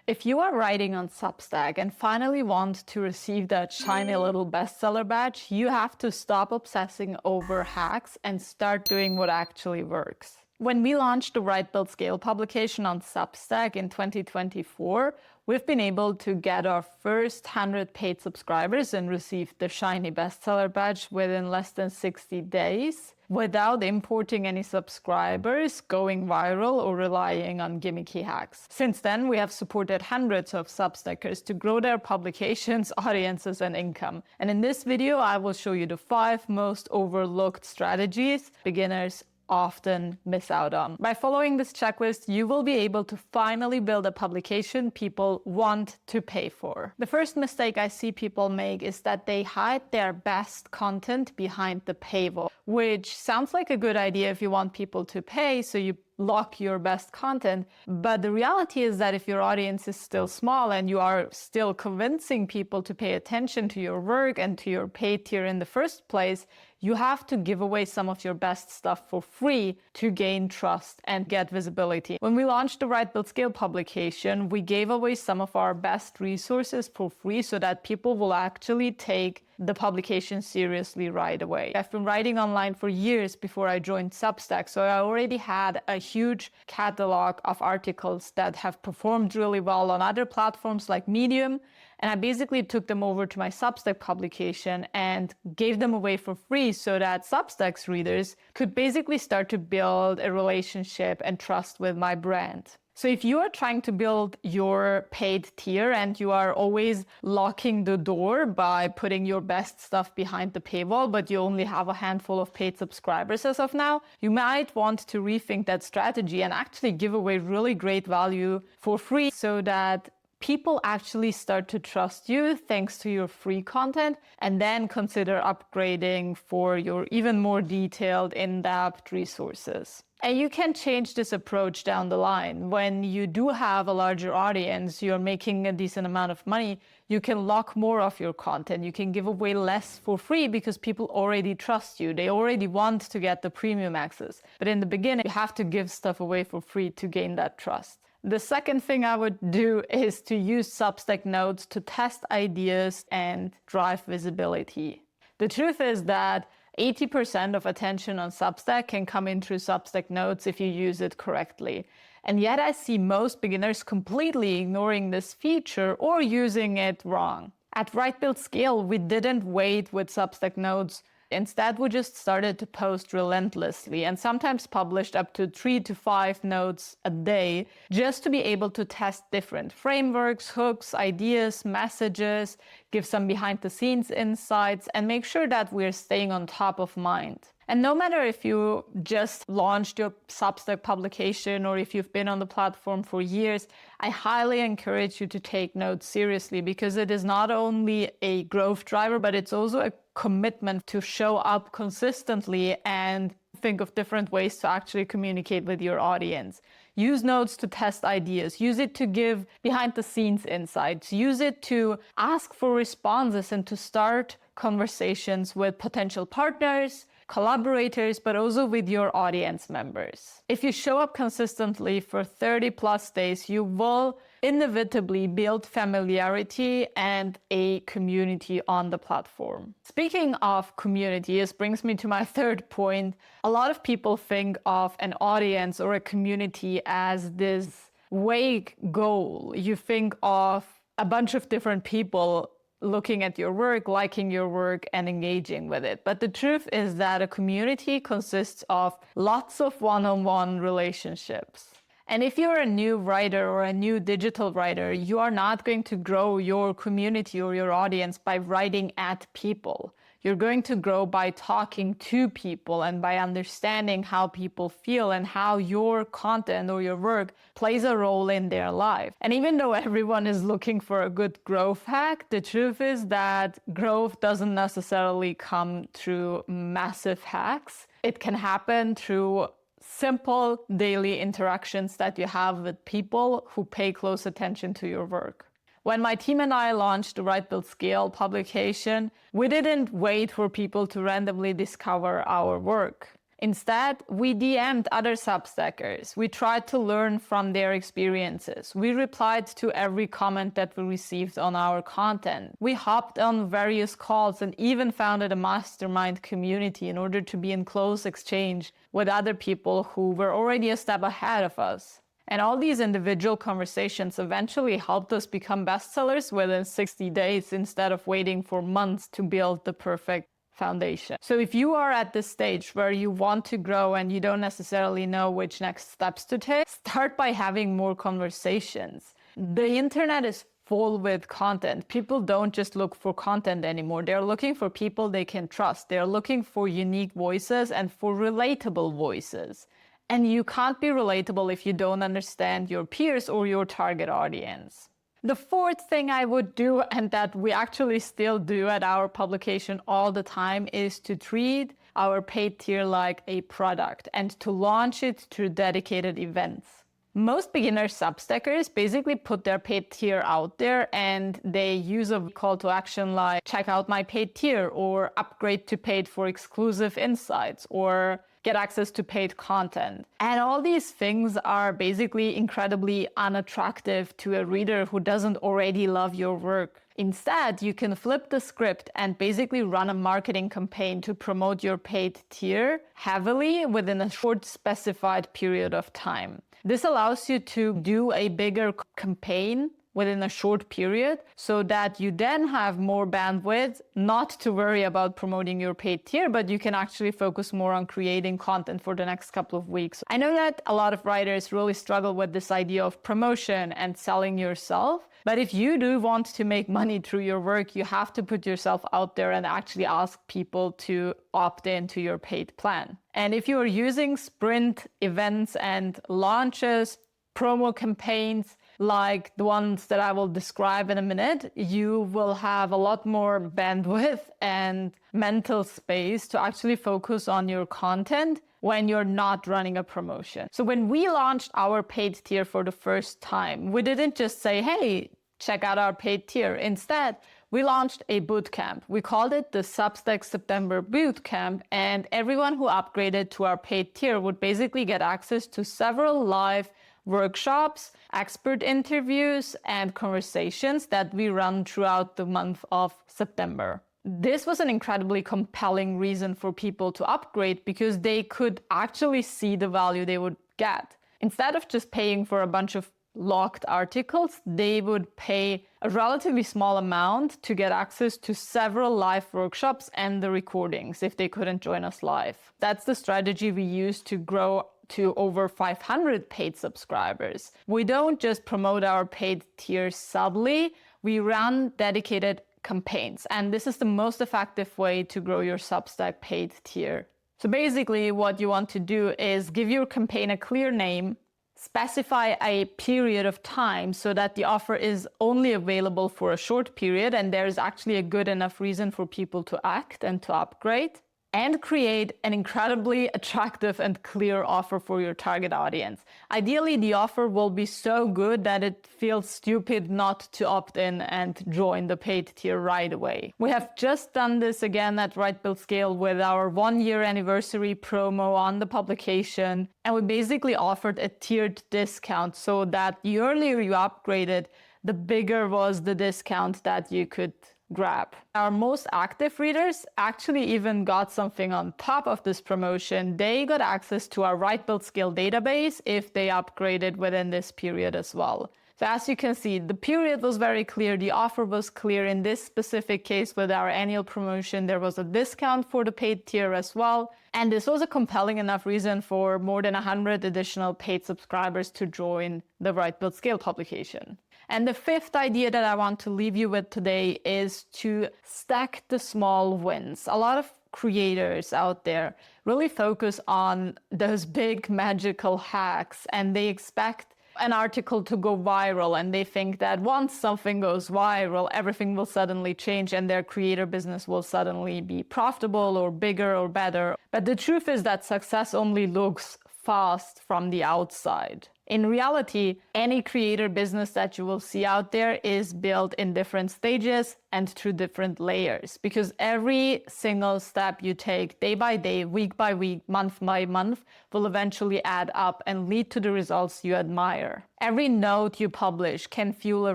If you are writing on Substack and finally want to receive that shiny little bestseller badge, you have to stop obsessing over hacks and start doing what actually works. When we launched the Write, Build, Scale publication on Substack in 2024, we've been able to get our first 100 paid subscribers and receive the shiny bestseller badge within less than 60 days without importing any subscribers, going viral, or relying on gimmicky hacks. Since then, we have supported hundreds of Substackers to grow their publications, audiences, and income. And in this video, I will show you the 5 most overlooked strategies beginners often miss out on. By following this checklist, you will be able to finally build a publication people want to pay for. The first mistake I see people make is that they hide their best content behind the paywall, which sounds like a good idea if you want people to pay, so you lock your best content. But the reality is that if your audience is still small and you are still convincing people to pay attention to your work and to your paid tier in the first place, you have to give away some of your best stuff for free to gain trust and get visibility. When we launched the Write, Build, Scale publication, we gave away some of our best resources for free so that people will actually take the publication seriously right away. I've been writing online for years before I joined Substack, so I already had a huge catalog of articles that have performed really well on other platforms like Medium, and I basically took them over to my Substack publication and gave them away for free so that Substack's readers could basically start to build a relationship and trust with my brand. So if you are trying to build your paid tier and you are always locking the door by putting your best stuff behind the paywall, but you only have a handful of paid subscribers as of now, you might want to rethink that strategy and actually give away really great value for free so that people actually start to trust you thanks to your free content, and then consider upgrading for your even more detailed, in-depth resources. And you can change this approach down the line. When you do have a larger audience, you're making a decent amount of money, you can lock more of your content. You can give away less for free because people already trust you. They already want to get the premium access. But in the beginning, you have to give stuff away for free to gain that trust. The second thing I would do is to use Substack Notes to test ideas and drive visibility. The truth is that 80% of attention on Substack can come in through Substack Notes if you use it correctly. And yet I see most beginners completely ignoring this feature or using it wrong. At Write, Build, Scale, we didn't wait with Substack Notes. Instead, we just started to post relentlessly and sometimes published up to 3 to 5 notes a day just to be able to test different frameworks, hooks, ideas, messages, give some behind the scenes insights, and make sure that we're staying on top of mind. And no matter if you just launched your Substack publication or if you've been on the platform for years, I highly encourage you to take notes seriously because it is not only a growth driver, but it's also a commitment to show up consistently and think of different ways to actually communicate with your audience. Use notes to test ideas. Use it to give behind the scenes insights. Use it to ask for responses and to start conversations with potential partners, collaborators, but also with your audience members. If you show up consistently for 30 plus days, you will inevitably build familiarity and a community on the platform. Speaking of community, this brings me to my third point. A lot of people think of an audience or a community as this vague goal. You think of a bunch of different people looking at your work, liking your work, and engaging with it. But the truth is that a community consists of lots of one-on-one relationships. And if you're a new writer or a new digital writer, you are not going to grow your community or your audience by writing at people. You're going to grow by talking to people and by understanding how people feel and how your content or your work plays a role in their life. And even though everyone is looking for a good growth hack, the truth is that growth doesn't necessarily come through massive hacks. It can happen through simple daily interactions that you have with people who pay close attention to your work. When my team and I launched the Write, Build, Scale publication, we didn't wait for people to randomly discover our work. Instead, we DM'd other Substackers. We tried to learn from their experiences. We replied to every comment that we received on our content. We hopped on various calls and even founded a mastermind community in order to be in close exchange with other people who were already a step ahead of us. And all these individual conversations eventually helped us become bestsellers within 60 days instead of waiting for months to build the perfect foundation. So if you are at this stage where you want to grow and you don't necessarily know which next steps to take, start by having more conversations. The internet is full with content. People don't just look for content anymore. They're looking for people they can trust. They're looking for unique voices and for relatable voices. And you can't be relatable if you don't understand your peers or your target audience. The fourth thing I would do, and that we actually still do at our publication all the time, is to treat our paid tier like a product and to launch it through dedicated events. Most beginner Substackers basically put their paid tier out there and they use a call to action like check out my paid tier or upgrade to paid for exclusive insights or get access to paid content. And all these things are basically incredibly unattractive to a reader who doesn't already love your work. Instead, you can flip the script and basically run a marketing campaign to promote your paid tier heavily within a short specified period of time. This allows you to do a bigger campaign within a short period so that you then have more bandwidth not to worry about promoting your paid tier, but you can actually focus more on creating content for the next couple of weeks. I know that a lot of writers really struggle with this idea of promotion and selling yourself, but if you do want to make money through your work, you have to put yourself out there and actually ask people to opt into your paid plan. And if you are using sprint events and launches, promo campaigns, like the ones that I will describe in a minute, you will have a lot more bandwidth and mental space to actually focus on your content when you're not running a promotion. So when we launched our paid tier for the first time, we didn't just say, hey, check out our paid tier. Instead, we launched a bootcamp. We called it the Substack September Bootcamp, and everyone who upgraded to our paid tier would basically get access to several live workshops, expert interviews, and conversations that we run throughout the month of September. This was an incredibly compelling reason for people to upgrade because they could actually see the value they would get. Instead of just paying for a bunch of locked articles, they would pay a relatively small amount to get access to several live workshops and the recordings if they couldn't join us live. That's the strategy we use to grow to over 500 paid subscribers. We don't just promote our paid tiers subtly, we run dedicated campaigns. And this is the most effective way to grow your Substack paid tier. So basically what you want to do is give your campaign a clear name, specify a period of time so that the offer is only available for a short period and there's actually a good enough reason for people to act and to upgrade, and create an incredibly attractive and clear offer for your target audience. Ideally, the offer will be so good that it feels stupid not to opt in and join the paid tier right away. We have just done this again at Right Build Scale with our 1-year anniversary promo on the publication, and we basically offered a tiered discount so that the earlier you upgraded, the bigger was the discount that you could grab. Our most active readers actually even got something on top of this promotion. They got access to our Right Build Scale database if they upgraded within this period as well. So as you can see, the period was very clear, the offer was clear. In this specific case with our annual promotion, there was a discount for the paid tier as well. And this was a compelling enough reason for more than 100 additional paid subscribers to join the Right Build Scale publication. And the fifth idea that I want to leave you with today is to stack the small wins. A lot of creators out there really focus on those big magical hacks and they expect an article to go viral and they think that once something goes viral, everything will suddenly change and their creator business will suddenly be profitable or bigger or better. But the truth is that success only looks fast from the outside. In reality, any creator business that you will see out there is built in different stages and through different layers, because every single step you take day by day, week by week, month by month will eventually add up and lead to the results you admire. Every note you publish can fuel a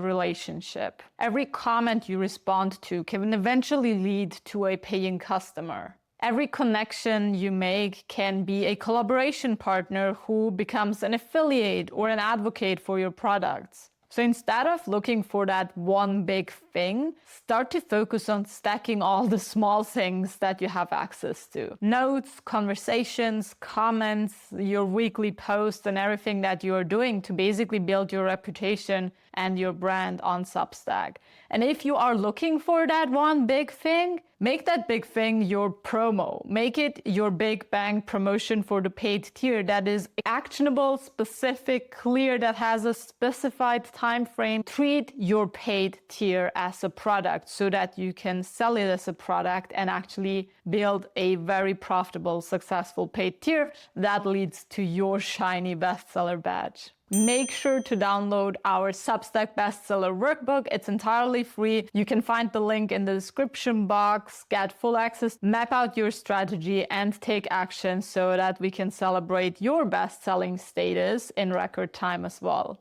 relationship. Every comment you respond to can eventually lead to a paying customer. Every connection you make can be a collaboration partner who becomes an affiliate or an advocate for your products. So instead of looking for that one big thing, start to focus on stacking all the small things that you have access to. Notes, conversations, comments, your weekly posts, and everything that you are doing to basically build your reputation and your brand on Substack. And if you are looking for that one big thing, make that big thing your promo. Make it your big bang promotion for the paid tier that is actionable, specific, clear, that has a specified time frame. Treat your paid tier as a product so that you can sell it as a product and actually build a very profitable, successful paid tier that leads to your shiny bestseller badge. Make sure to download our Substack Bestseller Workbook. It's entirely free. You can find the link in the description box, get full access, map out your strategy, and take action so that we can celebrate your best-selling status in record time as well.